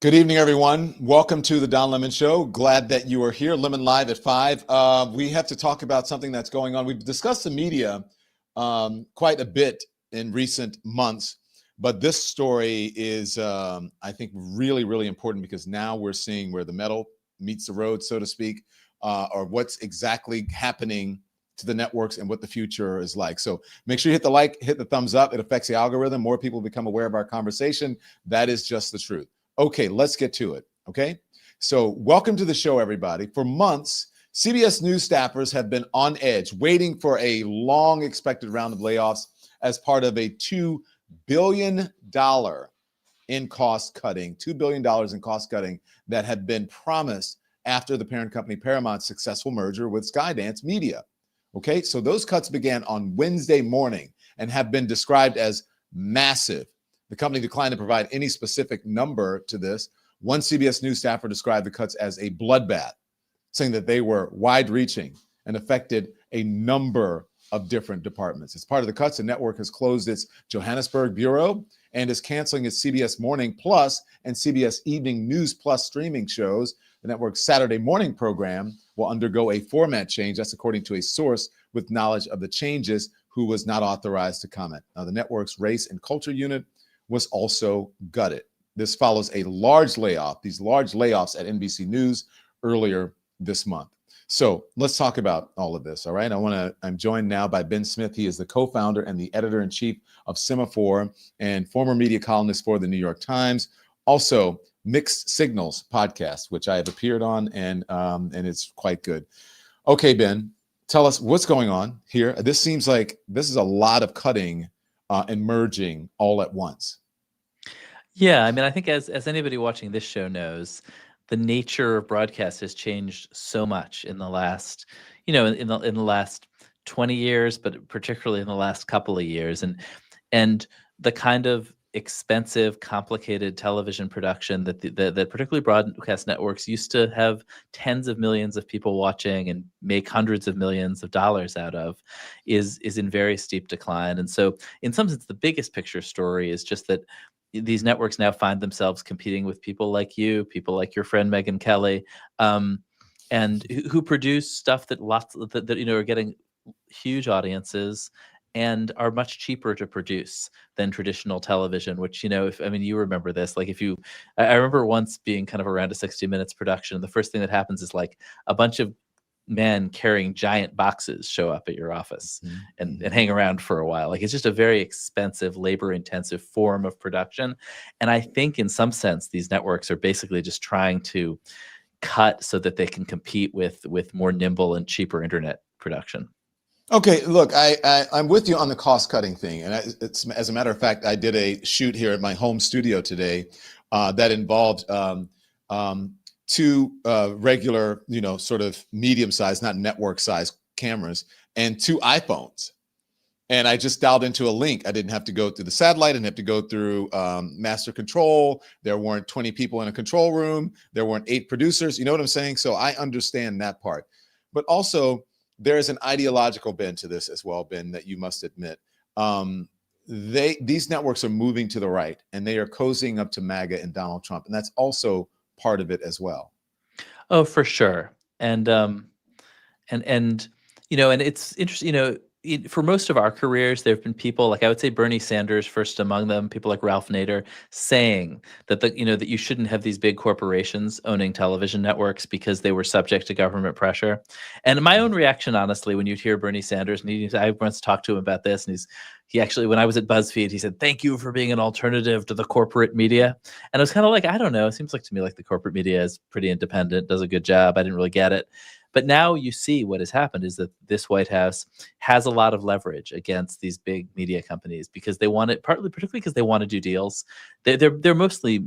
Good evening, everyone. Welcome to the Don Lemon Show. Glad that you are here. Lemon Live at 5. We have to talk about something that's going on. We've discussed the media quite a bit in recent months, but this story is, I think, really, really important because now we're seeing where the metal meets the road, so to speak, or what's exactly happening to the networks and what the future is like. So make sure you hit the like, hit the thumbs up. It affects the algorithm. More people become aware of our conversation. That is just the truth. Okay, let's get to it, okay? So welcome to the show, everybody. For months, CBS News staffers have been on edge, waiting for a long-expected round of layoffs as part of a $2 billion in cost cutting, $2 billion in cost cutting that had been promised after the parent company Paramount's successful merger with Skydance Media. Okay, so those cuts began on Wednesday morning and have been described as massive. The company declined to provide any specific number to this. One CBS News staffer described the cuts as a bloodbath, saying that they were wide-reaching and affected a number of different departments. As part of the cuts, the network has closed its Johannesburg bureau and is canceling its CBS Morning Plus and CBS Evening News Plus streaming shows. The network's Saturday morning program will undergo a format change. That's according to a source with knowledge of the changes who was not authorized to comment. Now, the network's race and culture unit was also gutted. This follows a large layoff, these large layoffs at NBC News earlier this month. So let's talk about all of this, all right? I'm joined now by Ben Smith. He is the co-founder and the editor-in-chief of Semaphore and former media columnist for the New York Times. Also, Mixed Signals podcast, which I have appeared on, and it's quite good. Okay, Ben, tell us what's going on here. This seems like this is a lot of cutting and merging all at once. Yeah, I mean, I think as anybody watching this show knows, the nature of broadcast has changed so much in the last, in the last 20 years, but particularly in the last couple of years, and the kind of expensive, complicated television production that that particularly broadcast networks used to have tens of millions of people watching and make hundreds of millions of dollars out of is in very steep decline. And so in some sense, the biggest picture story is just that these networks now find themselves competing with people like you, people like your friend Megyn Kelly, and who produce stuff that are getting huge audiences and are much cheaper to produce than traditional television, which, you remember this, like I remember once being kind of around a 60 Minutes production, and the first thing that happens is like a bunch of men carrying giant boxes show up at your office and hang around for a while. Like, it's just a very expensive, labor-intensive form of production. And I think in some sense, these networks are basically just trying to cut so that they can compete with more nimble and cheaper internet production. Okay, look, I'm with you on the cost-cutting thing, and it's, as a matter of fact, I did a shoot here at my home studio today that involved two regular, sort of medium-sized, not network-sized cameras, and two iPhones. And I just dialed into a link. I didn't have to go through the satellite. I didn't have to go through master control. There weren't 20 people in a control room. There weren't 8 producers. You know what I'm saying? So I understand that part. But also, there is an ideological bend to this as well, Ben, that you must admit. These networks are moving to the right, and they are cozying up to MAGA and Donald Trump, and that's also part of it as well. Oh, for sure. And it's interesting, for most of our careers, there have been people like, I would say Bernie Sanders first among them, people like Ralph Nader, saying that that you shouldn't have these big corporations owning television networks because they were subject to government pressure. And my own reaction, honestly, when you'd hear Bernie Sanders, and I once talked to him about this, and he actually, when I was at BuzzFeed, he said, "Thank you for being an alternative to the corporate media." And I was kind of like, I don't know. It seems like to me like the corporate media is pretty independent, does a good job. I didn't really get it. But now you see what has happened is that this White House has a lot of leverage against these big media companies because they want it, particularly because they want to do deals. They're mostly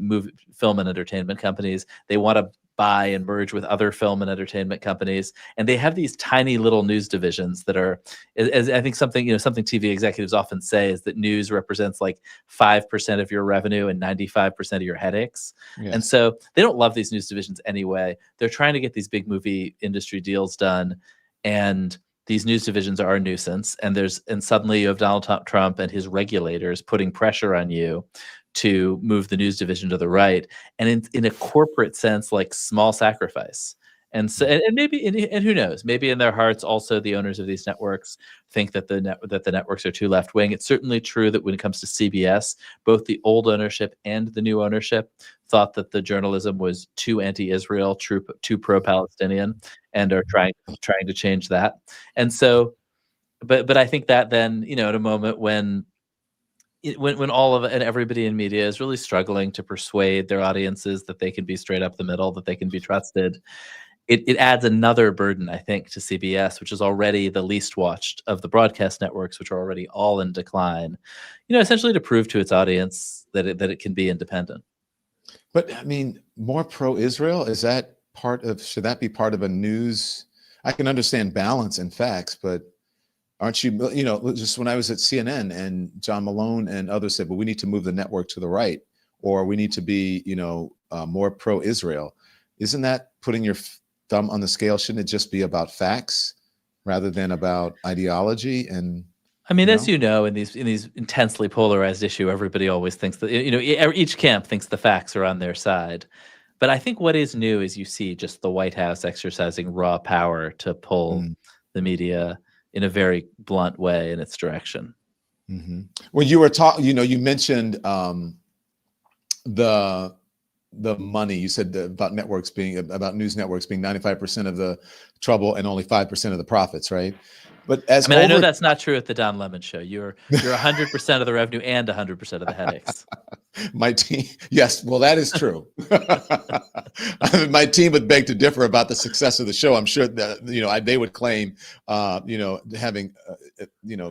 film and entertainment companies. They want to buy and merge with other film and entertainment companies, and they have these tiny little news divisions that are, as I think something TV executives often say is that news represents like 5% of your revenue and 95% of your headaches. Yes. And so they don't love these news divisions anyway. They're trying to get these big movie industry deals done, and these news divisions are a nuisance. And suddenly you have Donald Trump and his regulators putting pressure on you to move the news division to the right, and in a corporate sense, like small sacrifice. And so, and maybe, and who knows? Maybe in their hearts, also the owners of these networks think that the networks are too left wing. It's certainly true that when it comes to CBS, both the old ownership and the new ownership thought that the journalism was too anti-Israel, too pro-Palestinian, and are trying to change that. And so, but I think that then, at a moment when when all of it and everybody in media is really struggling to persuade their audiences that they can be straight up the middle, that they can be trusted, it adds another burden, I think, to CBS, which is already the least watched of the broadcast networks, which are already all in decline, essentially to prove to its audience that it can be independent. But I mean, more pro-Israel, is that should that be part of a news? I can understand balance and facts, but aren't you, just when I was at CNN and John Malone and others said, well, we need to move the network to the right, or we need to be, more pro-Israel. Isn't that putting your thumb on the scale? Shouldn't it just be about facts rather than about ideology? And I mean, as in these intensely polarized issue, everybody always thinks that, each camp thinks the facts are on their side. But I think what is new is you see just the White House exercising raw power to pull the media in a very blunt way in its direction. When you were talking, you mentioned the money. You said about news networks being 95% of the trouble and only 5% of the profits, right? But I know that's not true at the Don Lemon Show. You're 100% of the revenue and 100% of the headaches. My team, yes, well, that is true. My team would beg to differ about the success of the show. I'm sure that they would claim, having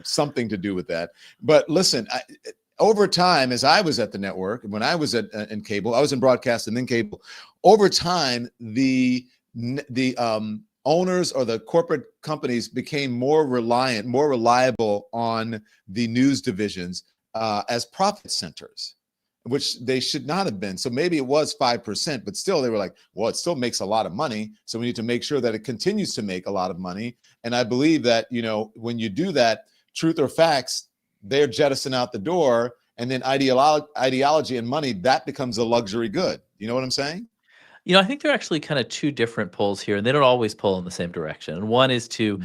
something to do with that. But listen, over time, as I was at the network, when I was in cable, I was in broadcast and then cable. Over time, the owners or the corporate companies became more reliable on the news divisions as profit centers, which they should not have been. So maybe it was 5%, but still they were like, well, it still makes a lot of money. So we need to make sure that it continues to make a lot of money. And I believe that, when you do that, truth or facts, they're jettisoned out the door. And then ideology and money, that becomes a luxury good. You know what I'm saying? I think there are actually kind of two different pulls here, and they don't always pull in the same direction. And one is to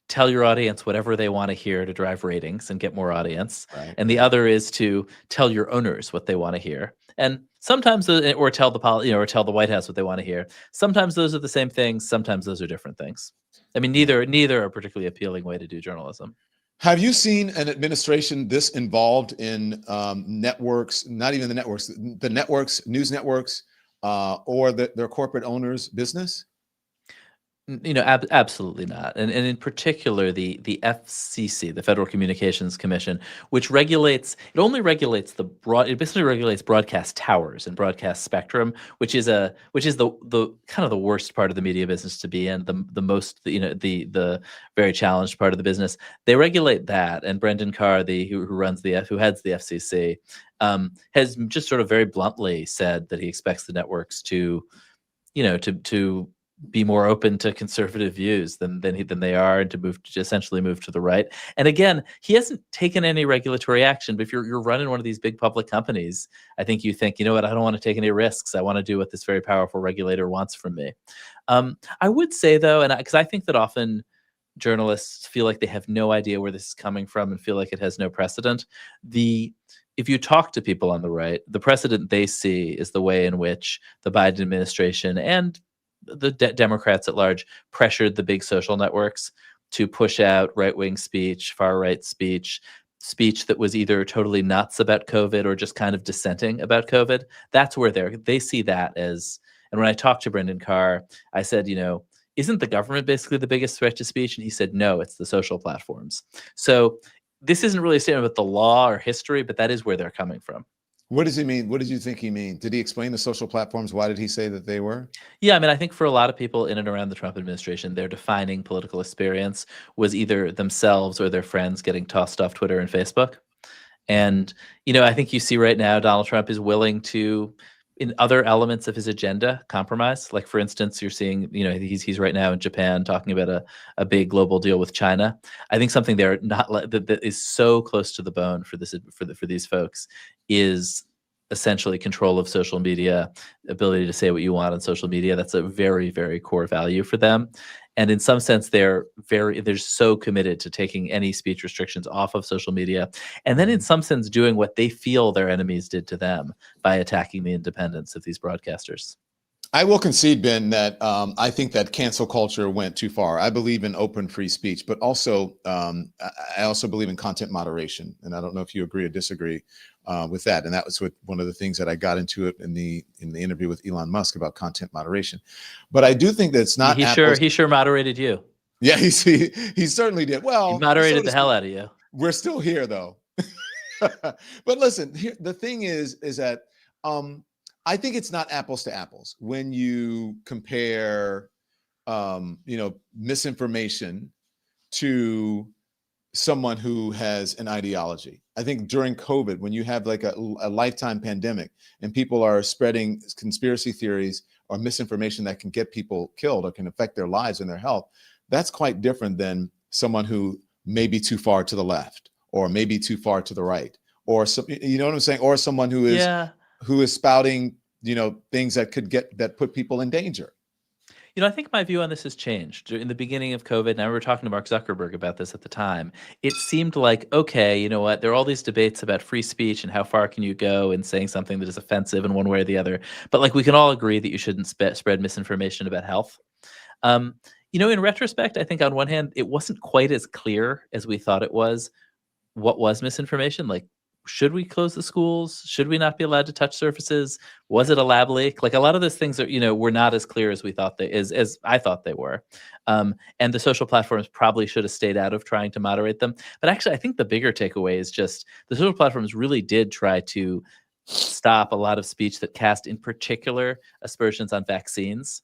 tell your audience whatever they want to hear to drive ratings and get more audience. Right. And the other is to tell your owners what they want to hear. And sometimes, or tell the White House what they want to hear. Sometimes those are the same things. Sometimes those are different things. I mean, neither are a particularly appealing way to do journalism. Have you seen an administration this involved in networks, not even the networks, news networks, or their corporate owners' business? Absolutely not. And in particular, the FCC, the Federal Communications Commission, which only regulates it basically regulates broadcast towers and broadcast spectrum, which is the kind of the worst part of the media business to be in, the most, the very challenged part of the business. They regulate that, and Brendan Carr, who heads the FCC, has just sort of very bluntly said that he expects the networks to be more open to conservative views than they are, and to essentially move to the right. And again, he hasn't taken any regulatory action. But if you're running one of these big public companies, I think you think, you know what, I don't want to take any risks. I want to do what this very powerful regulator wants from me. I would say though, and because I think that often journalists feel like they have no idea where this is coming from and feel like it has no precedent. If you talk to people on the right, the precedent they see is the way in which the Biden administration and the Democrats at large pressured the big social networks to push out right-wing speech, far-right speech that was either totally nuts about COVID or just kind of dissenting about COVID. That's where they see that as. And when I talked to Brendan Carr, I said, isn't the government basically the biggest threat to speech? And he said, no, it's the social platforms. So this isn't really a statement about the law or history, but that is where they're coming from. What does he mean? What did you think he mean? Did he explain the social platforms? Why did he say that they were? Yeah, I mean, I think for a lot of people in and around the Trump administration, their defining political experience was either themselves or their friends getting tossed off Twitter and Facebook. And, I think you see right now Donald Trump is willing to, in other elements of his agenda, compromise. Like, for instance, you're seeing, he's right now in Japan talking about a big global deal with China. I think something that is so close to the bone for these folks is essentially control of social media, ability to say what you want on social media. That's a very, very core value for them. And in some sense, they're so committed to taking any speech restrictions off of social media. And then in some sense, doing what they feel their enemies did to them by attacking the independence of these broadcasters. I will concede, Ben, that I think that cancel culture went too far. I believe in open free speech, but also I also believe in content moderation. And I don't know if you agree or disagree with that. And that was one of the things that I got into it in the interview with Elon Musk about content moderation. But I do think that it's not. He sure moderated you. Yeah, he certainly did. Well, he moderated the hell out of you. We're still here, though. But listen, the thing is that I think it's not apples to apples when you compare, misinformation to someone who has an ideology. I think during COVID, when you have like a lifetime pandemic and people are spreading conspiracy theories or misinformation that can get people killed or can affect their lives and their health, that's quite different than someone who may be too far to the left or maybe too far to the right, or you know what I'm saying, or someone who is spouting, things that put people in danger. I think my view on this has changed. In the beginning of COVID, and I remember talking to Mark Zuckerberg about this at the time, it seemed like, okay, you know what, there are all these debates about free speech and how far can you go in saying something that is offensive in one way or the other. But like, we can all agree that you shouldn't spread misinformation about health. In retrospect, I think on one hand, it wasn't quite as clear as we thought it was what was misinformation. Like, should we close the schools? Should we not be allowed to touch surfaces? Was it a lab leak? Like, a lot of those things are, were not as clear as we thought as I thought they were. And the social platforms probably should have stayed out of trying to moderate them. But actually, I think the bigger takeaway is just the social platforms really did try to stop a lot of speech that cast, in particular, aspersions on vaccines,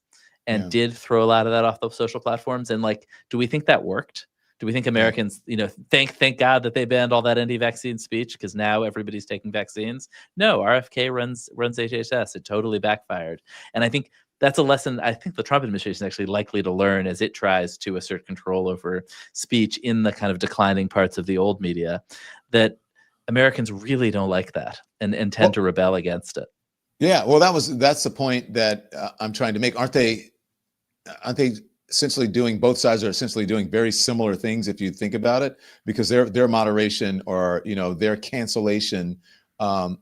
and did throw a lot of that off the social platforms. And like, do we think that worked? Do we think Americans, thank God that they banned all that anti-vaccine speech because now everybody's taking vaccines? No, RFK runs HHS. It totally backfired. And I think that's a lesson I think the Trump administration is actually likely to learn as it tries to assert control over speech in the kind of declining parts of the old media, that Americans really don't like that and tend to rebel against it. Yeah, well, that's the point that I'm trying to make. Aren't they essentially both sides are essentially doing very similar things if you think about it, because their moderation or their cancellation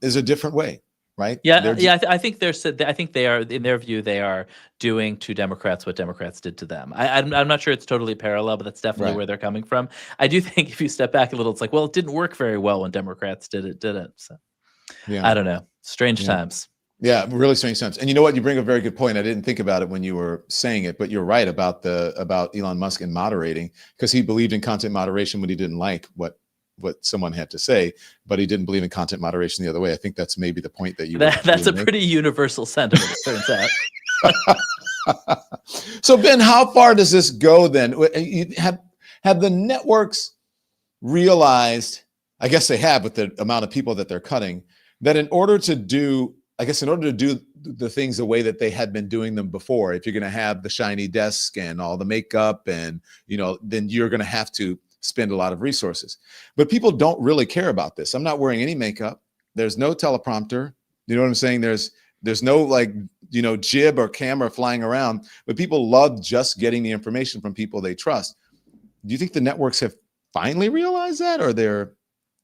is a different way, right? I think they are, in their view, they are doing to Democrats what Democrats did to them. I'm not sure it's totally parallel, but that's definitely where they're coming from. I do think if you step back a little, it's like, well, it didn't work very well when Democrats didn't. So I don't know. Strange times. Yeah, really strange times. And you know what? You bring a very good point. I didn't think about it when you were saying it, but you're right about Elon Musk and moderating, because he believed in content moderation when he didn't like what someone had to say, but he didn't believe in content moderation the other way. I think that's maybe the point that that's a pretty universal sentiment, it turns out. So Ben, how far does this go then? Have the networks realized, I guess they have with the amount of people that they're cutting, that in order to do the things the way that they had been doing them before, if you're going to have the shiny desk and all the makeup and, then you're going to have to spend a lot of resources. But people don't really care about this. I'm not wearing any makeup. There's no teleprompter. You know what I'm saying? There's no jib or camera flying around, but people love just getting the information from people they trust. Do you think the networks have finally realized that, or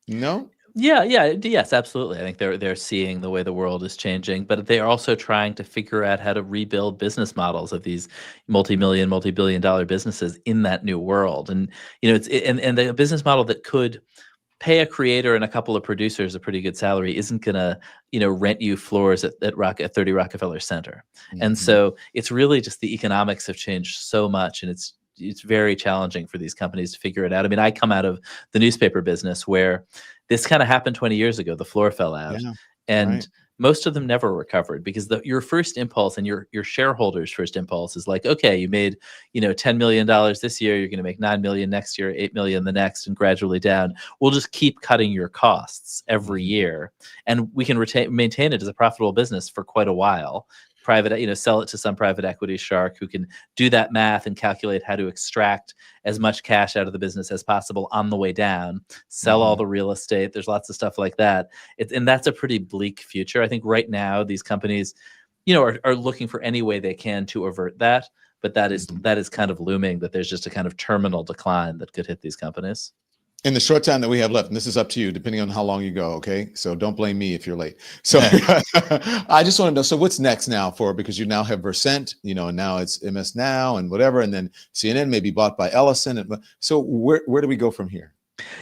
no? Yes, absolutely. I think they're seeing the way the world is changing, but they are also trying to figure out how to rebuild business models of these multi-million, multi-billion-dollar businesses in that new world. And and the business model that could pay a creator and a couple of producers a pretty good salary isn't gonna rent you floors at 30 Rockefeller Center. Mm-hmm. And so it's really just the economics have changed so much, and it's very challenging for these companies to figure it out. I mean, I come out of the newspaper business where this kind of happened 20 years ago. The floor fell out, and most of them never recovered, because your first impulse and your shareholders' first impulse is like, okay, you made $10 million this year, you're going to make $9 million next year, $8 million the next, and gradually down. We'll just keep cutting your costs every year, and we can maintain it as a profitable business for quite a while. sell it to some private equity shark who can do that math and calculate how to extract as much cash out of the business as possible on the way down, sell all the real estate. There's lots of stuff like that. And that's a pretty bleak future. I think right now these companies, are looking for any way they can to avert that. But that is kind of looming, that there's just a kind of terminal decline that could hit these companies. In the short time that we have left, and this is up to you, depending on how long you go, okay? So don't blame me if you're late. So I just want to know, so what's next now because you now have Versant, and now it's MS Now and whatever, and then CNN may be bought by Ellison. So where do we go from here?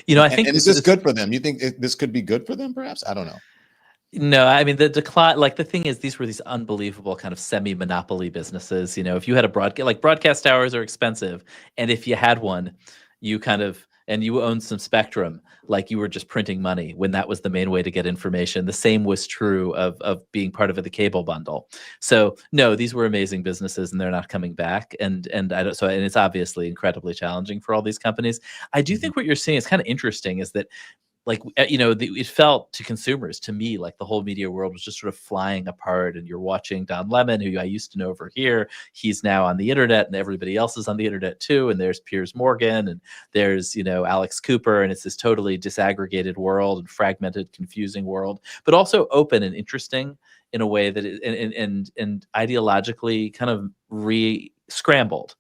I think is this good for them? You think this could be good for them, perhaps? I don't know. No, I mean, the decline, the thing is, these were these unbelievable kind of semi-monopoly businesses. If you had a broadcast hours are expensive. And if you had one, and you owned some spectrum, you were just printing money when that was the main way to get information. The same was true of being part of the cable bundle. So no, these were amazing businesses and they're not coming back. And it's obviously incredibly challenging for all these companies. I do think what you're seeing is kind of interesting is that it felt to consumers, to me, like the whole media world was just sort of flying apart. And you're watching Don Lemon, who I used to know over here. He's now on the internet, and everybody else is on the internet too. And there's Piers Morgan, and there's Alex Cooper, and it's this totally disaggregated world and fragmented, confusing world, but also open and interesting in a way that and ideologically kind of scrambled.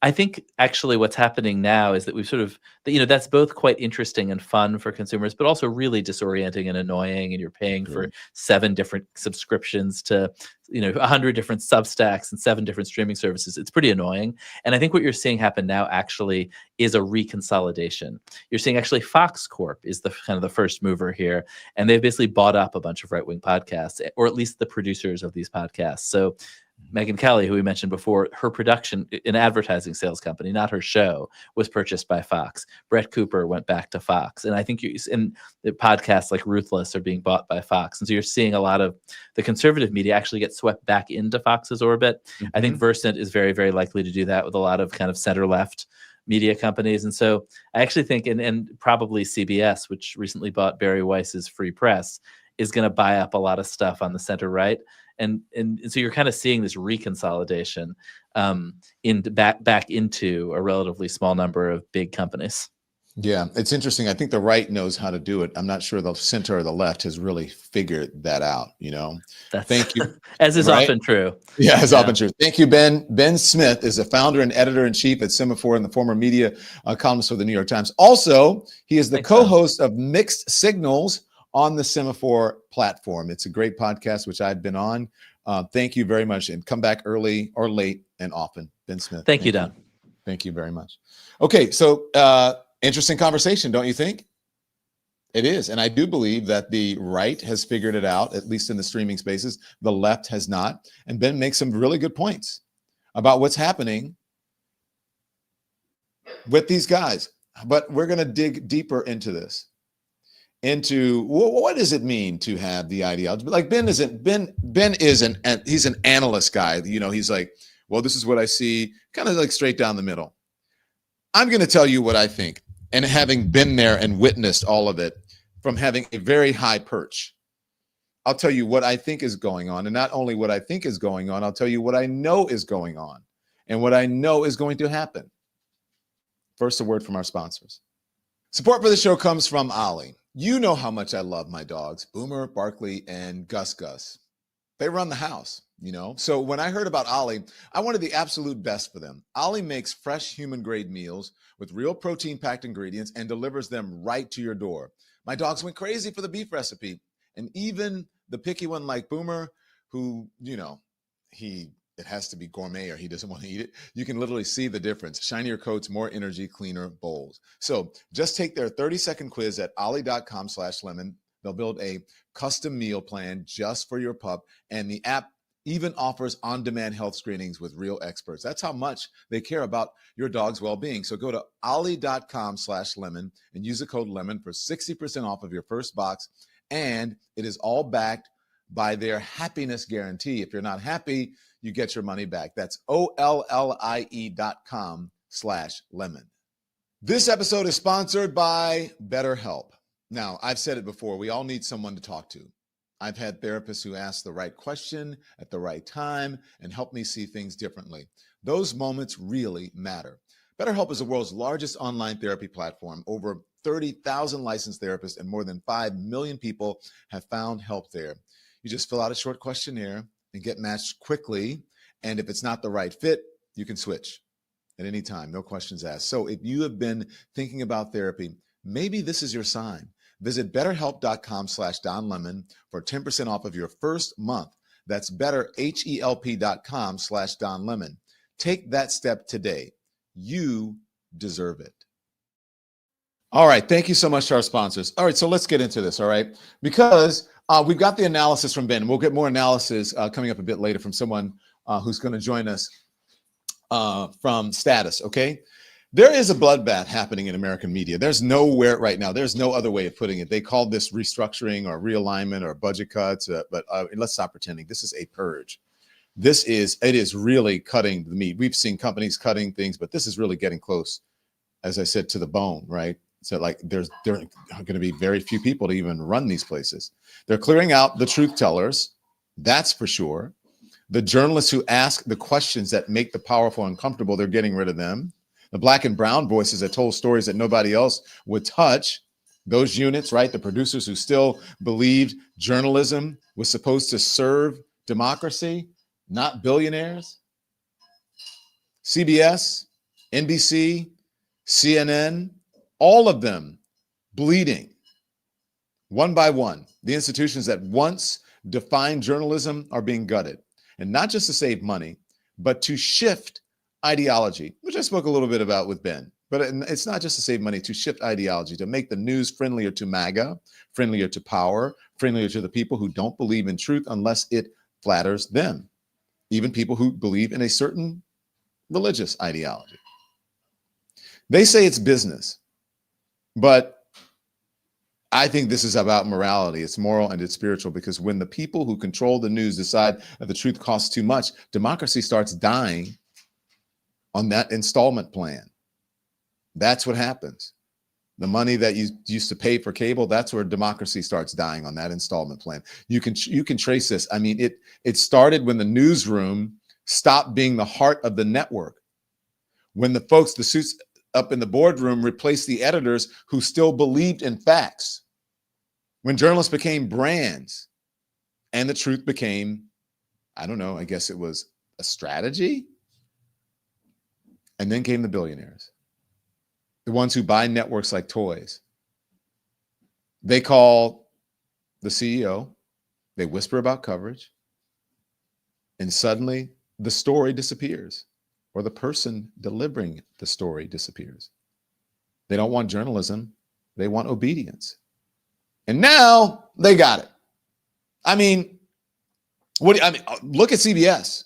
I think actually what's happening now is that we've sort of, that's both quite interesting and fun for consumers, but also really disorienting and annoying. And you're paying for 7 different subscriptions to, 100 different Substacks and 7 different streaming services. It's pretty annoying. And I think what you're seeing happen now actually is a reconsolidation. You're seeing actually Fox Corp is the kind of the first mover here. And they've basically bought up a bunch of right-wing podcasts, or at least the producers of these podcasts. So Megyn Kelly, who we mentioned before, her production, an advertising sales company, not her show, was purchased by Fox. Brett Cooper went back to Fox. And I think the podcasts like Ruthless are being bought by Fox. And so you're seeing a lot of the conservative media actually get swept back into Fox's orbit. I think Versant is very, very likely to do that with a lot of kind of center-left media companies. And so I actually think, and probably CBS, which recently bought Barry Weiss's Free Press, is going to buy up a lot of stuff on the center-right. And so you're kind of seeing this reconsolidation back into a relatively small number of big companies. Yeah, it's interesting. I think the right knows how to do it. I'm not sure the center or the left has really figured that out, Thank you. As is often true. Yeah, as often true. Thank you, Ben. Ben Smith is the founder and editor-in-chief at Semaphore and the former media columnist for the New York Times. Also, he is the co-host of Mixed Signals on the Semaphore platform. It's a great podcast, which I've been on. Thank you very much. And come back early or late and often. Ben Smith. Thank you, Don. Thank you very much. Okay, so interesting conversation, don't you think? It is. And I do believe that the right has figured it out, at least in the streaming spaces. The left has not. And Ben makes some really good points about what's happening with these guys. But we're going to dig deeper into this. Into what does it mean to have the ideology? Like Ben is he's an analyst guy. He's like, well, this is what I see, kind of like straight down the middle. I'm going to tell you what I think. And having been there and witnessed all of it from having a very high perch, I'll tell you what I think is going on. And not only what I think is going on, I'll tell you what I know is going on and what I know is going to happen. First, a word from our sponsors. Support for the show comes from Ollie. You know how much I love my dogs, Boomer, Barkley, and Gus Gus. They run the house, So when I heard about Ollie, I wanted the absolute best for them. Ollie makes fresh human-grade meals with real protein-packed ingredients and delivers them right to your door. My dogs went crazy for the beef recipe. And even the picky one like Boomer, who, it has to be gourmet or he doesn't want to eat it. You can literally see the difference. Shinier coats, more energy, cleaner bowls. So just take their 30-second quiz at ollie.com/lemon. They'll build a custom meal plan just for your pup. And the app even offers on-demand health screenings with real experts. That's how much they care about your dog's well-being. So go to ollie.com/lemon and use the code LEMON for 60% off of your first box. And it is all backed by their happiness guarantee. If you're not happy, you get your money back. That's OLLIE.com/lemon. This episode is sponsored by BetterHelp. Now, I've said it before, we all need someone to talk to. I've had therapists who ask the right question at the right time and help me see things differently. Those moments really matter. BetterHelp is the world's largest online therapy platform. Over 30,000 licensed therapists and more than 5 million people have found help there. You just fill out a short questionnaire and get matched quickly. And if it's not the right fit, you can switch at any time, no questions asked. So if you have been thinking about therapy, maybe this is your sign. Visit betterhelp.com/Don Lemon for 10% off of your first month. That's betterhelp.com/Don Lemon. Take that step today. You deserve it. All right. Thank you so much to our sponsors. All right. So let's get into this. All right. Because we've got the analysis from Ben. We'll get more analysis coming up a bit later from someone who's going to join us from Status. Okay. There is a bloodbath happening in American media. There's nowhere right now. There's no other way of putting it. They called this restructuring or realignment or budget cuts, but let's stop pretending. This is a purge. It is really cutting the meat. We've seen companies cutting things, but this is really getting close, as I said, to the bone, right? So like there are going to be very few people to even run these places. They're clearing out the truth tellers. That's for sure. The journalists who ask the questions that make the powerful uncomfortable, they're getting rid of them. The black and brown voices that told stories that nobody else would touch, those units, right? The producers who still believed journalism was supposed to serve democracy, not billionaires. CBS, NBC, CNN, all of them bleeding one by one. The institutions that once defined journalism are being gutted, and not just to save money, but to shift ideology, which I spoke a little bit about with Ben. But it's not just to save money, to shift ideology, to make the news friendlier to MAGA, friendlier to power, friendlier to the people who don't believe in truth unless it flatters them, even people who believe in a certain religious ideology. They say it's business, but I think this is about morality. It's moral and it's spiritual, because when the people who control the news decide that the truth costs too much, democracy starts dying on that installment plan. That's what happens. The money that you used to pay for cable, that's where democracy starts dying, on that installment plan. You can trace this. I mean, it started when the newsroom stopped being the heart of the network. When the folks, the suits up in the boardroom, replaced the editors who still believed in facts. When journalists became brands and the truth became, I don't know, I guess it was a strategy. And then came the billionaires, the ones who buy networks like toys. They call the CEO, they whisper about coverage, and suddenly the story disappears, or the person delivering the story disappears. They don't want journalism, they want obedience. And now they got it. I mean, look at CBS.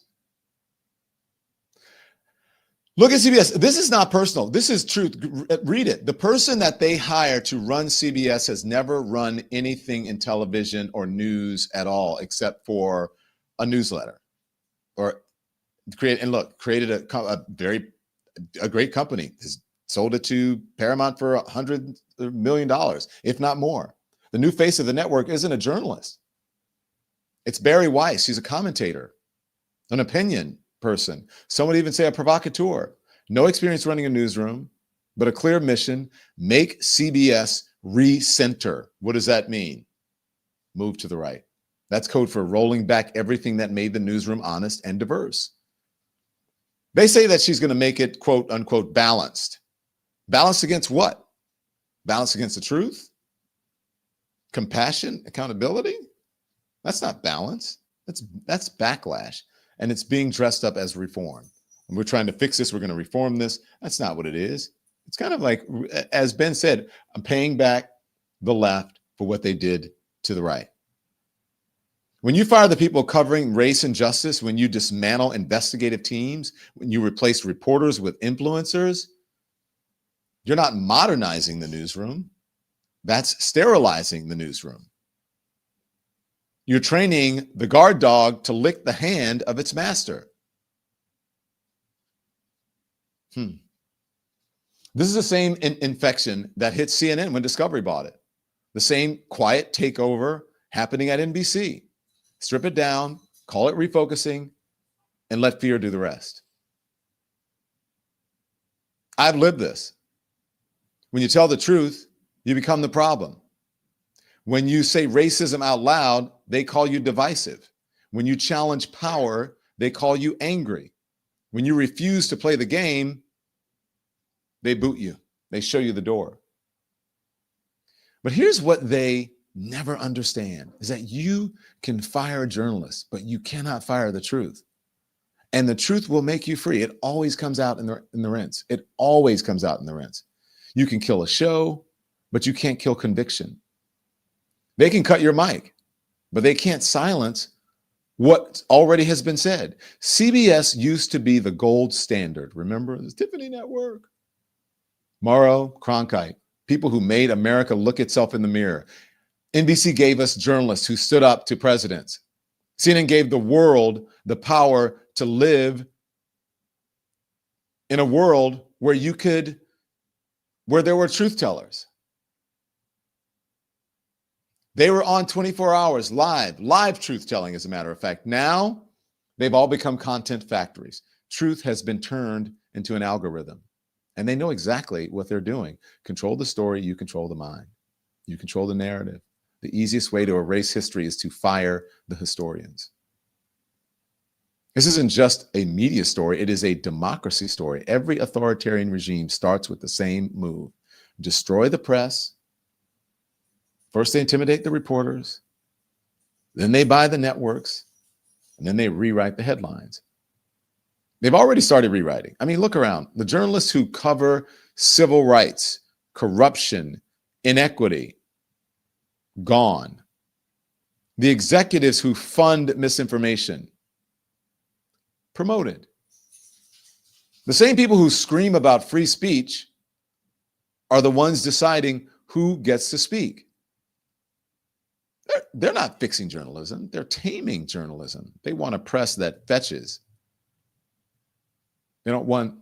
Look at CBS. This is not personal. This is truth. Read it. The person that they hire to run CBS has never run anything in television or news at all, except for a newsletter, or created a great company. Has sold it to Paramount for $100 million, if not more. The new face of the network isn't a journalist. It's Barry Weiss. He's a commentator, an opinion person. Some would even say a provocateur. No experience running a newsroom, but a clear mission: make CBS recenter. What does that mean? Move to the right. That's code for rolling back everything that made the newsroom honest and diverse. They say that she's going to make it, quote unquote, balanced. Balanced against what? Balanced against the truth? Compassion? Accountability? That's not balance. That's backlash. And it's being dressed up as reform. And we're trying to fix this. We're going to reform this. That's not what it is. It's kind of like, as Ben said, I'm paying back the left for what they did to the right. When you fire the people covering race and justice, when you dismantle investigative teams, when you replace reporters with influencers, you're not modernizing the newsroom. That's sterilizing the newsroom. You're training the guard dog to lick the hand of its master. This is the same infection that hit CNN when Discovery bought it. The same quiet takeover happening at NBC. Strip it down, call it refocusing, and let fear do the rest. I've lived this. When you tell the truth, you become the problem. When you say racism out loud, they call you divisive. When you challenge power, they call you angry. When you refuse to play the game, they boot you. They show you the door. But here's what they never understand is that you can fire a journalist, but you cannot fire the truth. And the truth will make you free. It always comes out in the rinse. It always comes out in the rinse. You can kill a show, but you can't kill conviction. They can cut your mic, but they can't silence what already has been said. CBS used to be the gold standard. Remember the Tiffany Network? Morrow, Cronkite, people who made America look itself in the mirror. NBC gave us journalists who stood up to presidents. CNN gave the world the power to live in a world where where there were truth tellers. They were on 24 hours live truth telling, as a matter of fact. Now they've all become content factories. Truth has been turned into an algorithm, and they know exactly what they're doing. Control the story, you control the mind. You control the narrative. The easiest way to erase history is to fire the historians. This isn't just a media story, it is a democracy story. Every authoritarian regime starts with the same move. Destroy the press. First, they intimidate the reporters. Then they buy the networks. And then they rewrite the headlines. They've already started rewriting. I mean, look around. The journalists who cover civil rights, corruption, inequity, gone. The executives who fund misinformation, promoted. The same people who scream about free speech are the ones deciding who gets to speak. They're not fixing journalism. They're taming journalism. They want a press that fetches. They don't want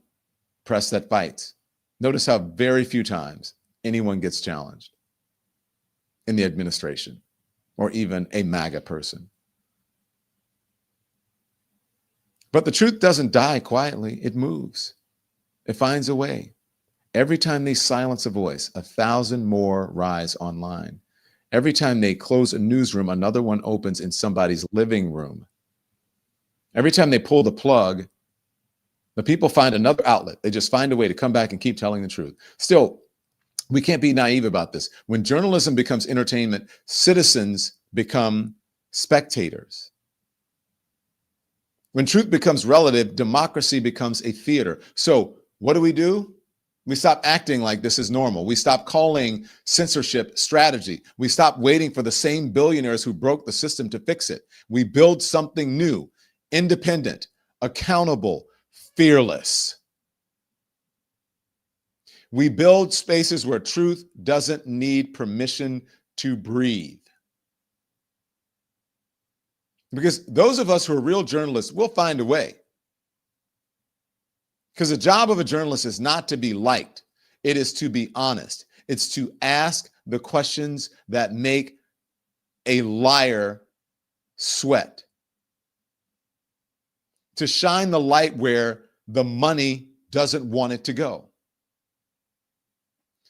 press that fights. Notice how very few times anyone gets challenged in the administration or even a MAGA person. But the truth doesn't die quietly. It moves. It finds a way. Every time they silence a voice, 1,000 more rise online. Every time they close a newsroom, another one opens in somebody's living room. Every time they pull the plug, the people find another outlet. They just find a way to come back and keep telling the truth. Still, we can't be naive about this. When journalism becomes entertainment, citizens become spectators. When truth becomes relative, democracy becomes a theater. So what do? We stop acting like this is normal. We stop calling censorship strategy. We stop waiting for the same billionaires who broke the system to fix it. We build something new, independent, accountable, fearless. We build spaces where truth doesn't need permission to breathe. Because those of us who are real journalists will find a way. Because the job of a journalist is not to be liked. It is to be honest. It's to ask the questions that make a liar sweat. To shine the light where the money doesn't want it to go.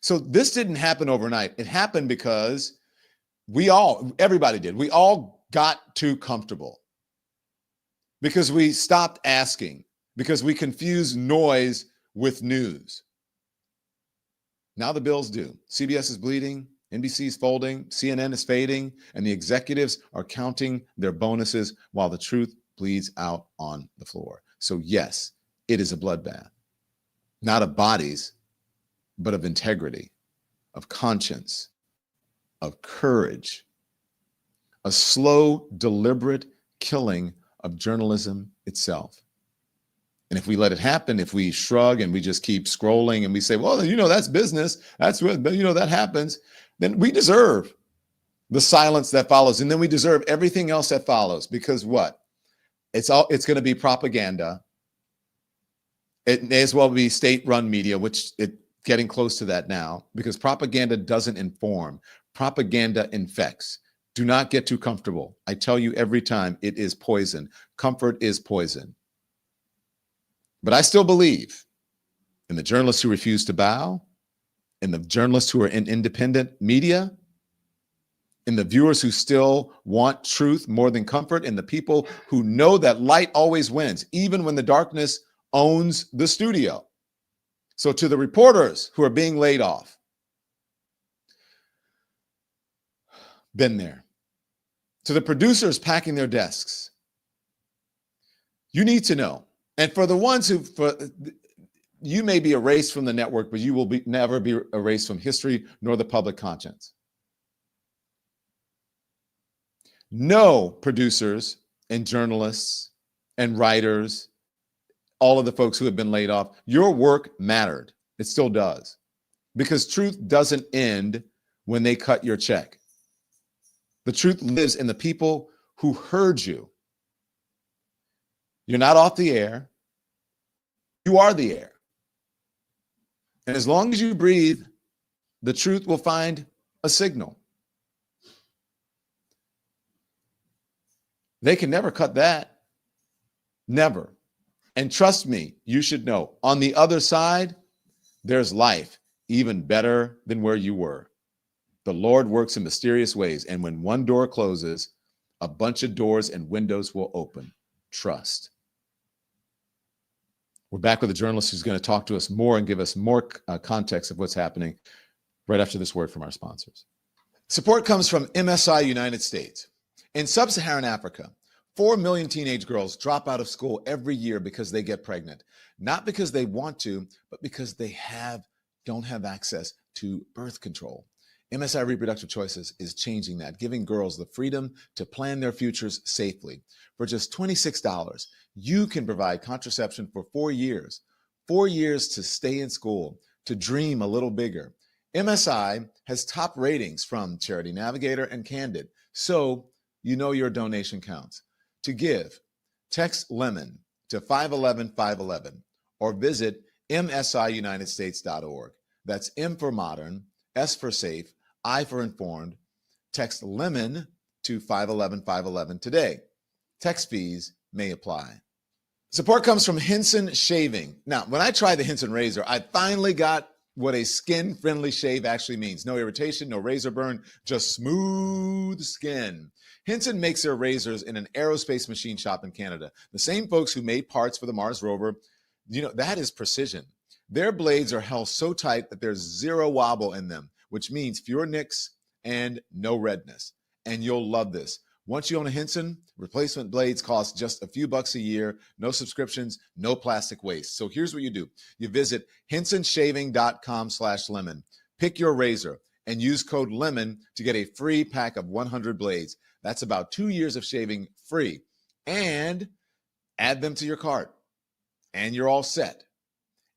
So this didn't happen overnight. It happened because everybody did. We all got too comfortable. Because we stopped asking. Because we confuse noise with news. Now the bills do. CBS is bleeding, NBC is folding, CNN is fading, and the executives are counting their bonuses while the truth bleeds out on the floor. So yes, it is a bloodbath. Not of bodies, but of integrity, of conscience, of courage. A slow, deliberate killing of journalism itself. And if we let it happen, if we shrug and we just keep scrolling and we say, well, that's business. That's what, that happens. Then we deserve the silence that follows. And then we deserve everything else that follows. Because what? It's going to be propaganda. It may as well be state-run media, which it's getting close to that now, because propaganda doesn't inform. Propaganda infects. Do not get too comfortable. I tell you every time, it is poison. Comfort is poison. But I still believe in the journalists who refuse to bow, in the journalists who are in independent media, in the viewers who still want truth more than comfort, in the people who know that light always wins, even when the darkness owns the studio. So to the reporters who are being laid off, been there. To the producers packing their desks, you need to know. And for the ones who, you may be erased from the network, but you will never be erased from history nor the public conscience. No, producers and journalists and writers, all of the folks who have been laid off, your work mattered. It still does. Because truth doesn't end when they cut your check. The truth lives in the people who heard you. You're not off the air. You are the air. And as long as you breathe, the truth will find a signal. They can never cut that. Never. And trust me, you should know, on the other side, there's life even better than where you were. The Lord works in mysterious ways. And when one door closes, a bunch of doors and windows will open. Trust. We're back with a journalist who's going to talk to us more and give us more context of what's happening right after this word from our sponsors. Support comes from MSI United States. In sub-Saharan Africa, 4 million teenage girls drop out of school every year because they get pregnant. Not because they want to, but because they don't have access to birth control. MSI Reproductive Choices is changing that, giving girls the freedom to plan their futures safely. For just $26, you can provide contraception for 4 years. 4 years to stay in school, to dream a little bigger. MSI has top ratings from Charity Navigator and Candid, so you know your donation counts. To give, text LEMON to 511-511 or visit msiunitedstates.org. That's M for modern, S for safe, I for informed. Text LEMON to 511-511 today. Text fees may apply. Support comes from Henson Shaving. Now, when I tried the Henson razor, I finally got what a skin-friendly shave actually means. No irritation, no razor burn, just smooth skin. Henson makes their razors in an aerospace machine shop in Canada. The same folks who made parts for the Mars rover, that is precision. Their blades are held so tight that there's zero wobble in them, which means fewer nicks and no redness. And you'll love this. Once you own a Henson, replacement blades cost just a few bucks a year, no subscriptions, no plastic waste. So here's what you do. You visit hensonshaving.com/lemon, pick your razor, and use code LEMON to get a free pack of 100 blades. That's about 2 years of shaving free. And add them to your cart, and you're all set.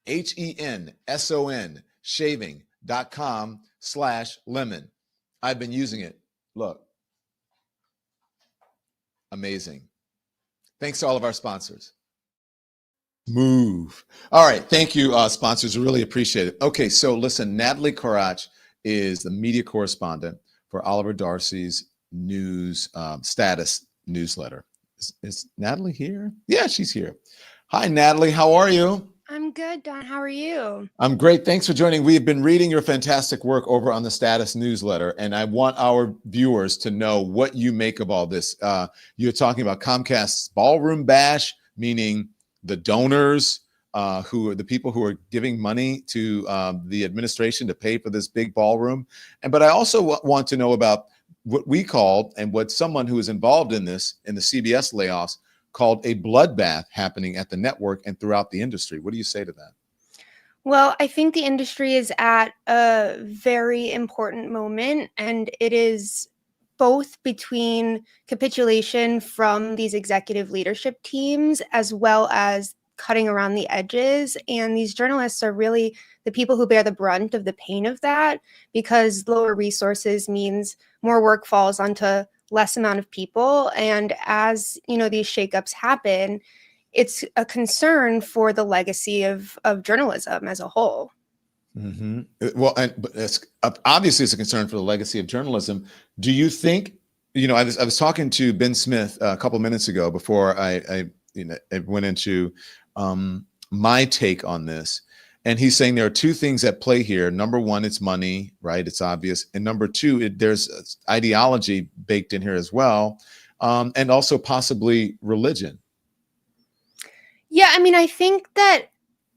HENSON shaving.com/lemon. I've been using it. Look. Amazing. Thanks to all of our sponsors. Move. All right. Thank you, sponsors. I really appreciate it. Okay. So listen, Natalie Karach is the media correspondent for Oliver Darcy's news status newsletter. Is Natalie here? Yeah, she's here. Hi, Natalie. How are you? I'm good, Don. How are you? I'm great. Thanks for joining. We've been reading your fantastic work over on the Status newsletter, and I want our viewers to know what you make of all this. You're talking about Comcast's ballroom bash, meaning the donors who are the people who are giving money to the administration to pay for this big ballroom. But I also want to know about what we called, and what someone who is involved in this, in the CBS layoffs, called a bloodbath happening at the network and throughout the industry. What do you say to that? Well, I think the industry is at a very important moment, and it is both between capitulation from these executive leadership teams as well as cutting around the edges. And these journalists are really the people who bear the brunt of the pain of that, because lower resources means more work falls onto less amount of people. And as these shakeups happen, it's a concern for the legacy of journalism as a whole. Mm-hmm. Well, but obviously it's a concern for the legacy of journalism. Do you think I was talking to Ben Smith a couple minutes ago before I went into my take on this. And he's saying there are two things at play here. Number one, it's money, right? It's obvious. And number two, there's ideology baked in here as well. And also possibly religion. Yeah, I mean, I think that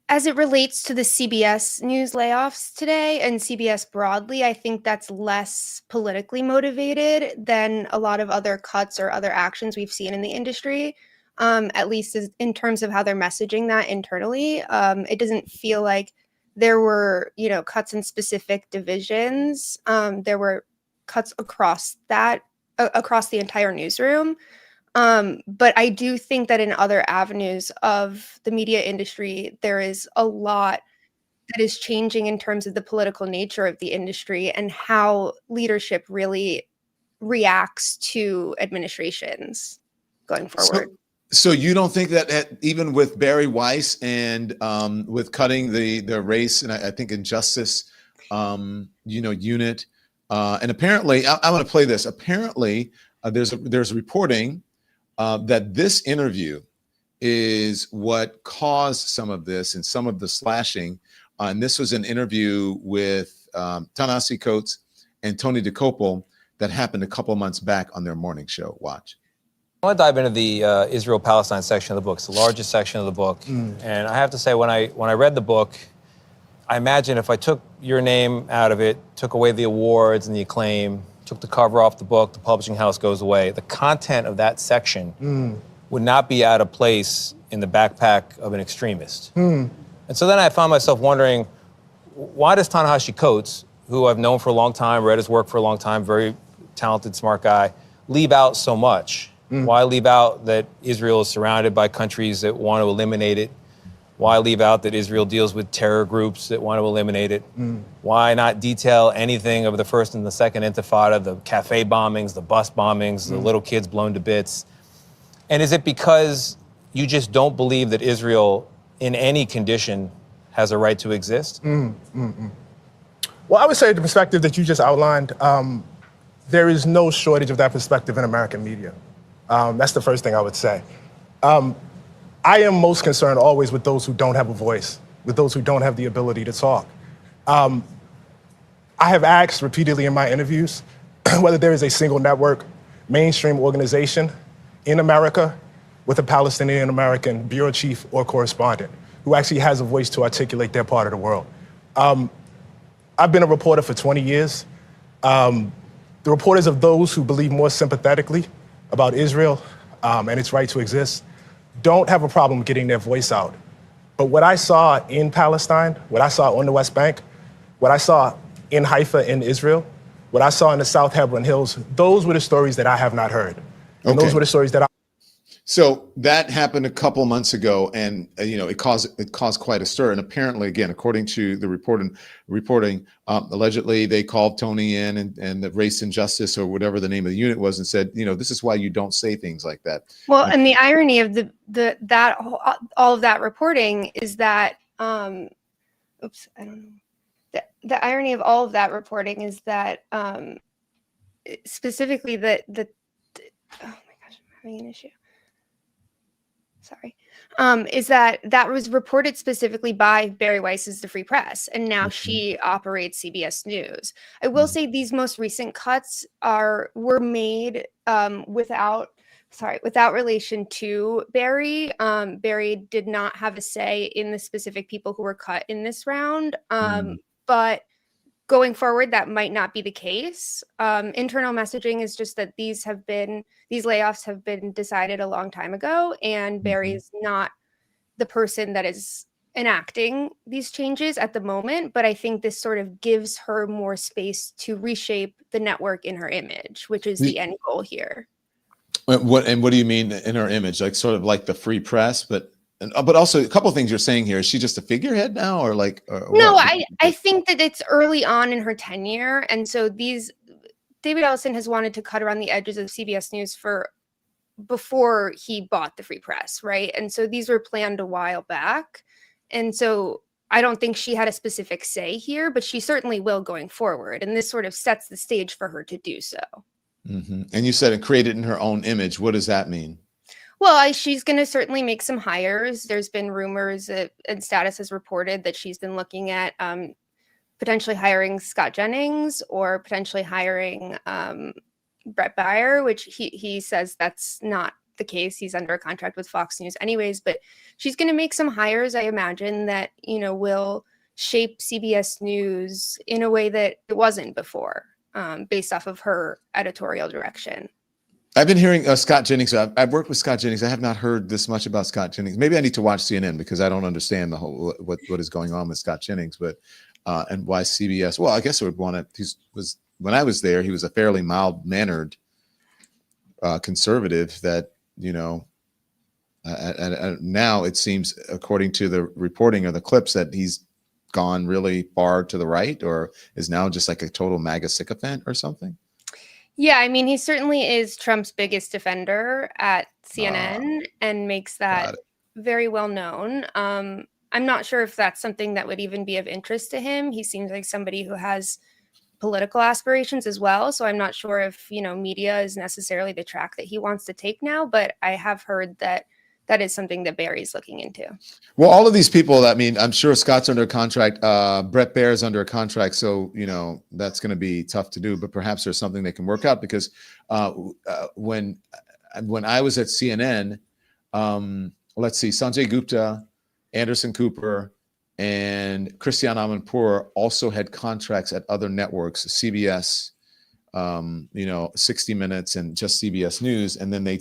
as it relates to the CBS News layoffs today and CBS broadly, I think that's less politically motivated than a lot of other cuts or other actions we've seen in the industry, at least in terms of how they're messaging that internally. It doesn't feel like there were, cuts in specific divisions. There were cuts across the entire newsroom. But I do think that in other avenues of the media industry, there is a lot that is changing in terms of the political nature of the industry and how leadership really reacts to administrations going forward. So you don't think that even with Barry Weiss and with cutting the race and I think injustice, unit, and apparently I want to play this. Apparently, there's reporting that this interview is what caused some of this and some of the slashing. And this was an interview with Ta-Nehisi Coates and Tony DeCopel that happened a couple months back on their morning show. Watch. I want to dive into the Israel-Palestine section of the book. It's the largest section of the book. And I have to say, when I read the book, I imagine if I took your name out of it, took away the awards and the acclaim, took the cover off the book, the publishing house goes away, the content of that section would not be out of place in the backpack of an extremist. And so then I found myself wondering, why does Ta-Nehisi Coates, who I've known for a long time, read his work for a long time, very talented, smart guy, leave out so much? Why leave out that Israel is surrounded by countries that want to eliminate it? Why leave out that Israel deals with terror groups that want to eliminate it? Why not detail anything of the first and the second intifada, the cafe bombings, the bus bombings, the little kids blown to bits? And is it because you just don't believe that Israel in any condition has a right to exist? Well, I would say the perspective that you just outlined, there is no shortage of that perspective in American media. That's the first thing I would say. I am most concerned always with those who don't have a voice, with those who don't have the ability to talk. I have asked repeatedly in my interviews whether there is a single network, mainstream organization in America with a Palestinian American bureau chief or correspondent who actually has a voice to articulate their part of the world. I've been a reporter for 20 years. The reporters of those who believe more sympathetically about Israel and its right to exist don't have a problem getting their voice out. But what I saw in Palestine, what I saw on the West Bank, what I saw in Haifa in Israel, what I saw in the South Hebron Hills, those were the stories that I have not heard. And those were the stories that So that happened a couple months ago, and it caused quite a stir. And apparently, again, according to the reporting, allegedly they called Tony in and the Race and Justice or whatever the name of the unit was, and said, this is why you don't say things like that. Well, and the irony of all of that reporting is that, the irony of all of that reporting is that specifically oh my gosh, I'm having an issue. Sorry, is that was reported specifically by Barry Weiss's The Free Press, and now she operates CBS News. I will say these most recent cuts were made without relation to Barry. Barry did not have a say in the specific people who were cut in this round, but going forward, that might not be the case. Internal messaging is just that these layoffs have been decided a long time ago, and Barry is not the person that is enacting these changes at the moment. But I think this sort of gives her more space to reshape the network in her image, which is the end goal here. What do you mean in her image? Like sort of like the Free Press, but also a couple of things you're saying here. Is she just a figurehead now, or like? No, I think that it's early on in her tenure, and so David Ellison has wanted to cut around the edges of CBS News before he bought the Free Press, right? And so these were planned a while back, and so I don't think she had a specific say here, but she certainly will going forward, and this sort of sets the stage for her to do so. And you said it created in her own image. What does that mean? Well, she's going to certainly make some hires. There's been rumors that, and Status has reported that she's been looking at potentially hiring Scott Jennings or potentially hiring Brett Baier, which he says that's not the case. He's under a contract with Fox News anyways, but she's going to make some hires, I imagine, that, will shape CBS News in a way that it wasn't before, based off of her editorial direction. I've been hearing Scott Jennings. I've worked with Scott Jennings. I have not heard this much about Scott Jennings. Maybe I need to watch CNN because I don't understand the whole what is going on with Scott Jennings. But and why CBS? Well, I guess I would want to. When I was there, he was a fairly mild-mannered conservative. That now it seems, according to the reporting or the clips, that he's gone really far to the right, or is now just like a total MAGA sycophant or something. Yeah, I mean, he certainly is Trump's biggest defender at CNN and makes that very well known. I'm not sure if that's something that would even be of interest to him. He seems like somebody who has political aspirations as well. So I'm not sure if, media is necessarily the track that he wants to take now, but I have heard that that is something that Barry's looking into. Well, all of these people, I mean, I'm sure Scott's under a contract. Brett Baier's under a contract. So, that's going to be tough to do, but perhaps there's something they can work out because when I was at CNN, let's see, Sanjay Gupta, Anderson Cooper, and Christiane Amanpour also had contracts at other networks, CBS, 60 Minutes and just CBS News. And then they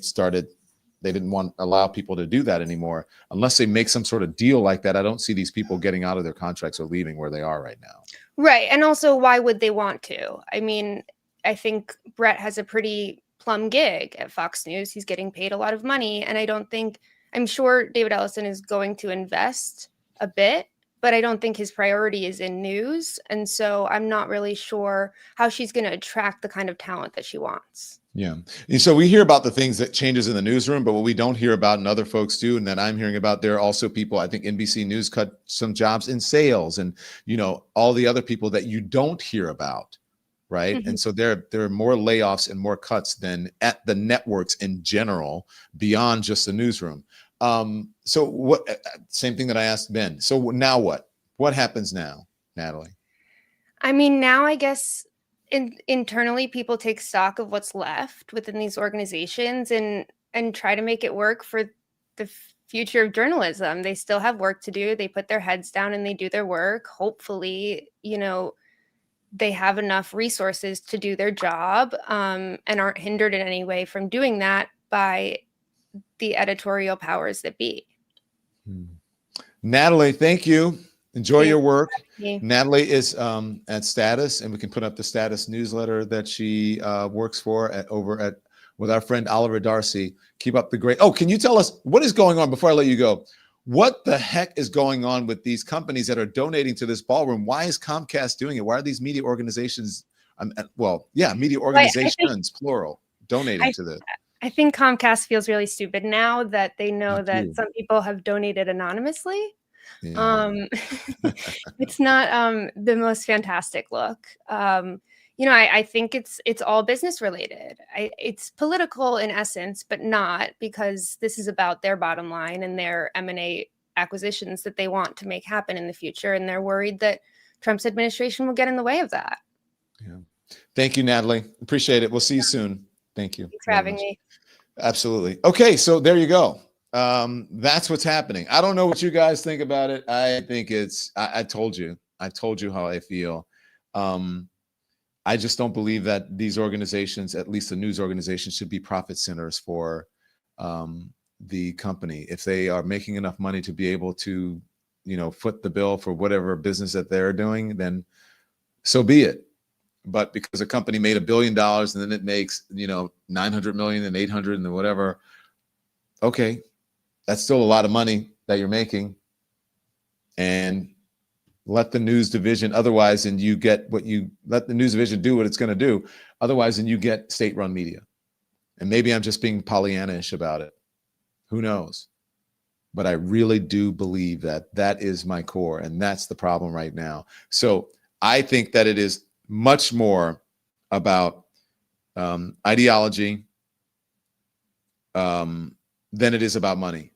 didn't want to allow people to do that anymore. Unless they make some sort of deal like that, I don't see these people getting out of their contracts or leaving where they are right now. Right. And also, why would they want to? I mean, I think Brett has a pretty plum gig at Fox News. He's getting paid a lot of money. And I'm sure David Ellison is going to invest a bit, but I don't think his priority is in news. And so I'm not really sure how she's going to attract the kind of talent that she wants. Yeah. And so we hear about the things that changes in the newsroom, but what we don't hear about and other folks do, and that I'm hearing about, there are also people, I think NBC News cut some jobs in sales and, all the other people that you don't hear about. Right. Mm-hmm. And so there are more layoffs and more cuts than at the networks in general, beyond just the newsroom. So what, same thing that I asked Ben. So now what happens now, Natalie? I mean, now I guess internally people take stock of what's left within these organizations and try to make it work for the future of journalism. They still have work to do. They put their heads down and they do their work. Hopefully, they have enough resources to do their job, and aren't hindered in any way from doing that by the editorial powers that be. Natalie, thank you. Enjoy your work. Natalie is at Status, and we can put up the Status newsletter that she works for with our friend Oliver Darcy. Keep up the great. Oh, can you tell us what is going on before I let you go? What the heck is going on with these companies that are donating to this ballroom? Why is Comcast doing it? Why are these media organizations? Media organizations, plural, donating to this. I think Comcast feels really stupid now that they know that some people have donated anonymously. Yeah. It's not the most fantastic look. I think it's all business related. It's political in essence, but not, because this is about their bottom line and their M&A acquisitions that they want to make happen in the future. And they're worried that Trump's administration will get in the way of that. Yeah. Thank you, Natalie. Appreciate it. We'll see you soon. Thank you. Thanks for having me. Absolutely. Okay. So there you go. That's what's happening. I don't know what you guys think about it. I think I told you how I feel. I just don't believe that these organizations, at least the news organizations, should be profit centers for the company. If they are making enough money to be able to, foot the bill for whatever business that they're doing, then so be it. But because a company made $1 billion and then it makes, 900 million and 800 and whatever, okay, that's still a lot of money that you're making. And let the news division, otherwise, and you get let the news division do what it's going to do. Otherwise, then you get state-run media. And maybe I'm just being Pollyanna-ish about it. Who knows? But I really do believe that is my core, and that's the problem right now. So I think that it is much more about ideology than it is about money.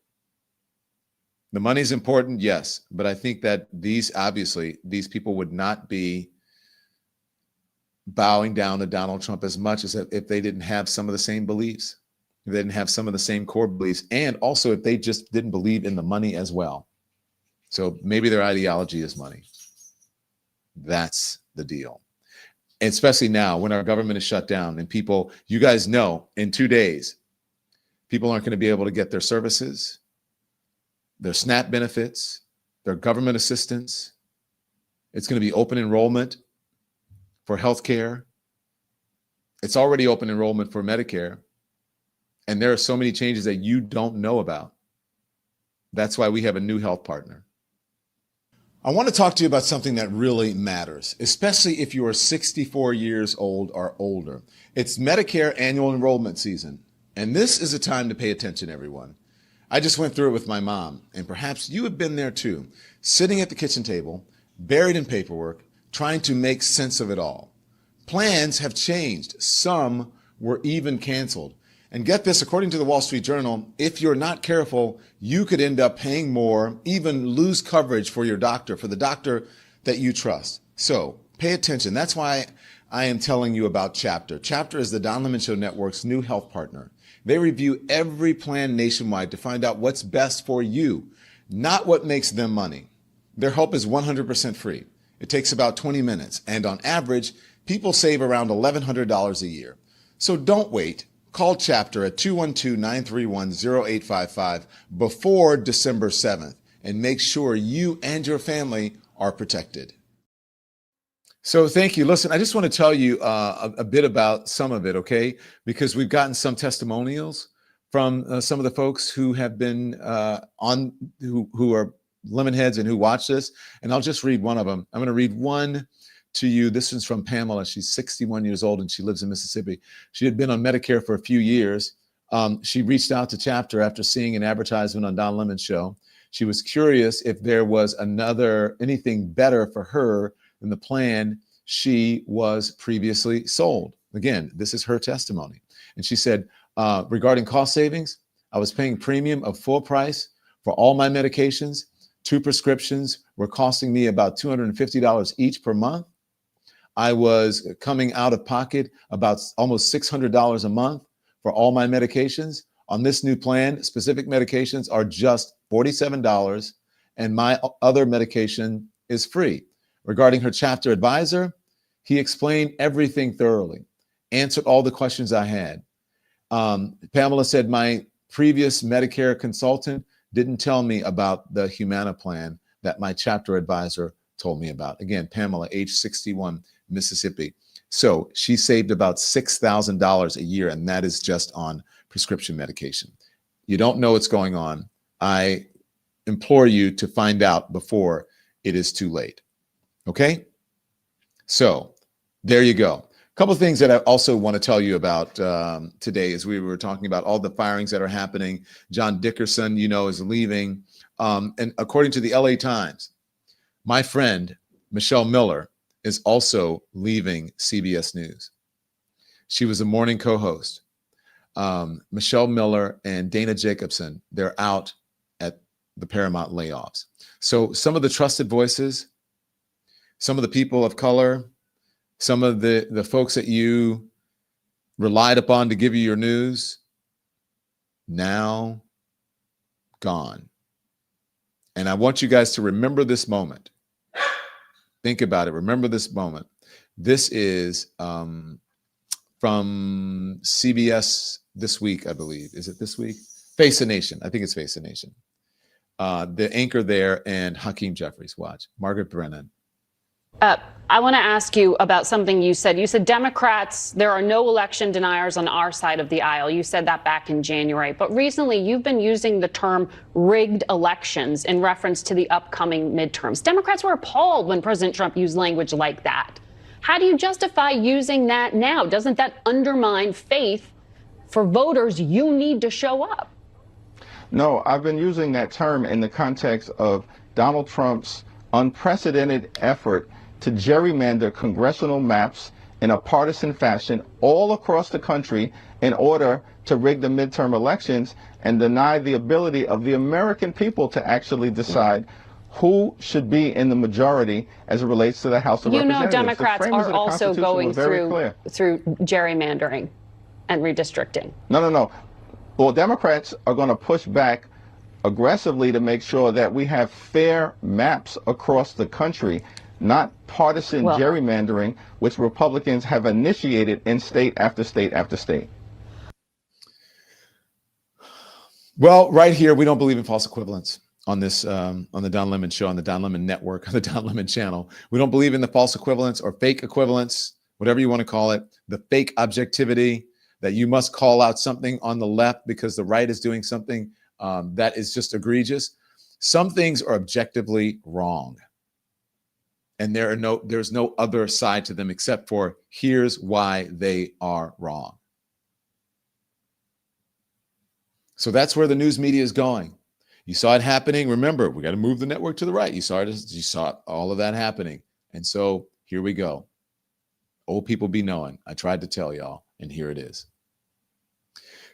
The money is important, yes, but I think that these people would not be bowing down to Donald Trump as much as if they didn't have some of the same beliefs, if they didn't have some of the same core beliefs, and also if they just didn't believe in the money as well. So maybe their ideology is money. That's the deal. And especially now when our government is shut down and people, you guys know, in 2 days, people aren't going to be able to get their services, their SNAP benefits, their government assistance. It's going to be open enrollment for healthcare. It's already open enrollment for Medicare. And there are so many changes that you don't know about. That's why we have a new health partner. I want to talk to you about something that really matters, especially if you are 64 years old or older. It's Medicare annual enrollment season. And this is a time to pay attention, everyone. I just went through it with my mom, and perhaps you have been there too, sitting at the kitchen table, buried in paperwork, trying to make sense of it all. Plans have changed. Some were even canceled. And get this, according to the Wall Street Journal, if you're not careful, you could end up paying more, even lose coverage for your doctor, for the doctor that you trust. So pay attention. That's why I am telling you about Chapter. Chapter is the Don Lemon Show Network's new health partner. They review every plan nationwide to find out what's best for you, not what makes them money. Their help is 100% free. It takes about 20 minutes, and on average, people save around $1,100 a year. So don't wait. Call Chapter at 212-931-0855 before December 7th and make sure you and your family are protected. So thank you. Listen, I just want to tell you a bit about some of it, okay? Because we've gotten some testimonials from some of the folks who have been who are Lemonheads and who watch this. And I'll just read one of them. I'm going to read one to you. This one's from Pamela. She's 61 years old and she lives in Mississippi. She had been on Medicare for a few years. She reached out to Chapter after seeing an advertisement on Don Lemon's show. She was curious if there was anything better for her than the plan she was previously sold. Again, this is her testimony. And she said, regarding cost savings, I was paying premium of full price for all my medications. 2 prescriptions were costing me about $250 each per month. I was coming out of pocket about almost $600 a month for all my medications. On this new plan, specific medications are just $47 and my other medication is free. Regarding her Chapter advisor, he explained everything thoroughly, answered all the questions I had. Pamela said my previous Medicare consultant didn't tell me about the Humana plan that my Chapter advisor told me about. Again, Pamela, age 61, Mississippi. So she saved about $6,000 a year, and that is just on prescription medication. You don't know what's going on. I implore you to find out before it is too late. Okay? So there you go. A couple of things that I also want to tell you about today as we were talking about all the firings that are happening. John Dickerson, is leaving. And according to the LA Times, my friend, Michelle Miller, is also leaving CBS News. She was a morning co-host. Michelle Miller and Dana Jacobson, they're out at the Paramount layoffs. So some of the trusted voices, some of the people of color, some of the folks that you relied upon to give you your news, now gone. And I want you guys to remember this moment. Think about it. Remember this moment. This is from CBS This Week, I believe. Is it This Week? Face the Nation. I think it's Face the Nation. The anchor there and Hakeem Jeffries. Watch. Margaret Brennan. I want to ask you about something you said. You said Democrats, there are no election deniers on our side of the aisle. You said that back in January. But recently, you've been using the term rigged elections in reference to the upcoming midterms. Democrats were appalled when President Trump used language like that. How do you justify using that now? Doesn't that undermine faith for voters? You need to show up. No, I've been using that term in the context of Donald Trump's unprecedented effort to gerrymander congressional maps in a partisan fashion all across the country in order to rig the midterm elections and deny the ability of the American people to actually decide who should be in the majority as it relates to the House of Representatives. Democrats are also going through clear. gerrymandering and redistricting. No. Well, Democrats are going to push back aggressively to make sure that we have fair maps across the country, not partisan gerrymandering, which Republicans have initiated in state after state after state. Well, right here, we don't believe in false equivalence on this, on the Don Lemon Show, on the Don Lemon Network, on the Don Lemon channel. We don't believe in the false equivalence or fake equivalence, whatever you want to call it, the fake objectivity that you must call out something on the left because the right is doing something that is just egregious. Some things are objectively wrong. And there's no other side to them except for here's why they are wrong. So that's where the news media is going. You saw it happening. Remember, we got to move the network to the right. You saw all of that happening. And so here we go. Old people be knowing. I tried to tell y'all, and here it is.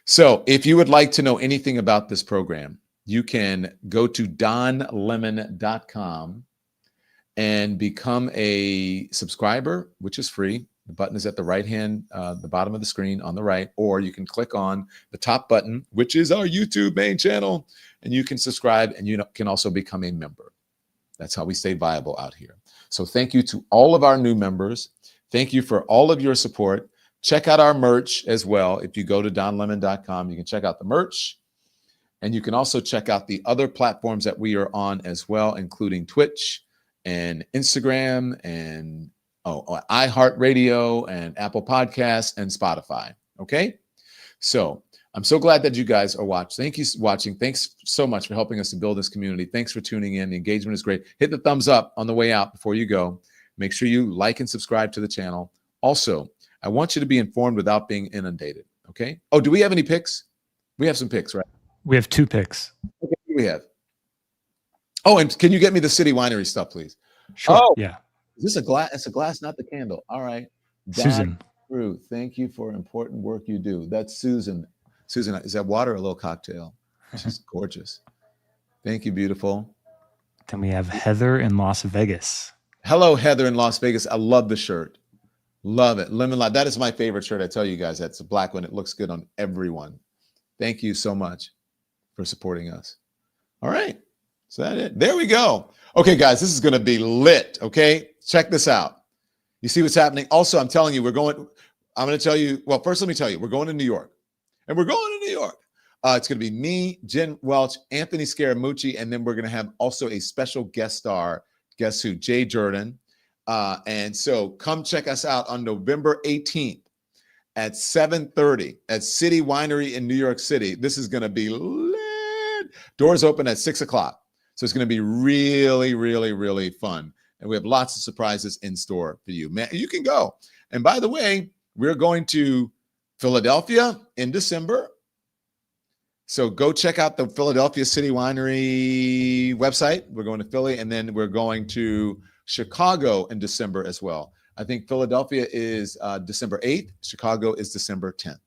So if you would like to know anything about this program, you can go to donlemon.com and become a subscriber, which is free. The button is at the right hand, the bottom of the screen on the right, or you can click on the top button, which is our YouTube main channel, and you can subscribe, and you can also become a member. That's how we stay viable out here. So thank you to all of our new members. Thank you for all of your support. Check out our merch as well. If you go to donlemon.com, you can check out the merch, and you can also check out the other platforms that we are on as well, including Twitch and Instagram and iHeart Radio and Apple Podcasts and Spotify. Okay. So I'm so glad that you guys are watching. Thank you for watching. Thanks so much for helping us to build this community. Thanks for tuning in. The engagement is great. Hit the thumbs up on the way out before you go. Make sure you like and subscribe to the channel. Also, I want you to be informed without being inundated. Okay. Oh, do we have any picks? We have some picks, right? We have 2 picks. Okay, we have. Oh, and can you get me the City Winery stuff, please? Sure. Oh, yeah. Is this a glass? It's a glass, not the candle. All right. Susan. Drew, thank you for important work you do. That's Susan. Susan, is that water or a little cocktail? She's gorgeous. Thank you, beautiful. Then we have Heather in Las Vegas. Hello, Heather in Las Vegas. I love the shirt. Love it. Lemon Lime. That is my favorite shirt. I tell you guys, that's a black one. It looks good on everyone. Thank you so much for supporting us. All right. Is that it? There we go. Okay, guys, this is going to be lit. Okay. Check this out. You see what's happening? Also, I'm telling you, I'm going to tell you, well, first, let me tell you, we're going to New York. And we're going to New York. It's going to be me, Jen Welch, Anthony Scaramucci, and then we're going to have also a special guest star. Guess who? Jay Jordan. And so come check us out on November 18th at 7:30 at City Winery in New York City. This is going to be lit. Doors open at 6 o'clock. So it's going to be really, really, really fun. And we have lots of surprises in store for you. Man, you can go. And by the way, we're going to Philadelphia in December. So go check out the Philadelphia City Winery website. We're going to Philly, and then we're going to Chicago in December as well. I think Philadelphia is December 8th. Chicago is December 10th.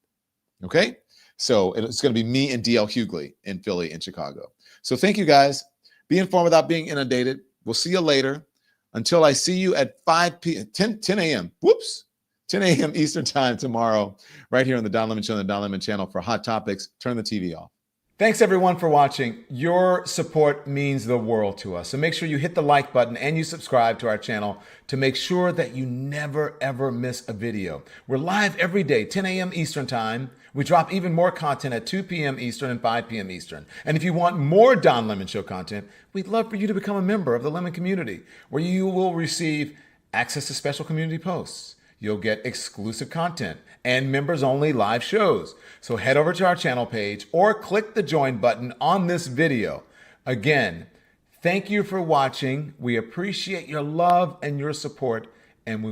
Okay? So it's going to be me and DL Hughley in Philly and Chicago. So thank you, guys. Be informed without being inundated. We'll see you later. Until I see you at 10 a.m. Whoops. 10 a.m. Eastern time tomorrow, right here on the Don Lemon Show, on the Don Lemon channel for hot topics. Turn the TV off. Thanks, everyone, for watching. Your support means the world to us. So make sure you hit the like button and you subscribe to our channel to make sure that you never, ever miss a video. We're live every day, 10 a.m. Eastern time. We drop even more content at 2 p.m. Eastern and 5 p.m. Eastern. And if you want more Don Lemon Show content, we'd love for you to become a member of the Lemon community, where you will receive access to special community posts. You'll get exclusive content and members-only live shows. So head over to our channel page or click the join button on this video. Again, thank you for watching. We appreciate your love and your support, and we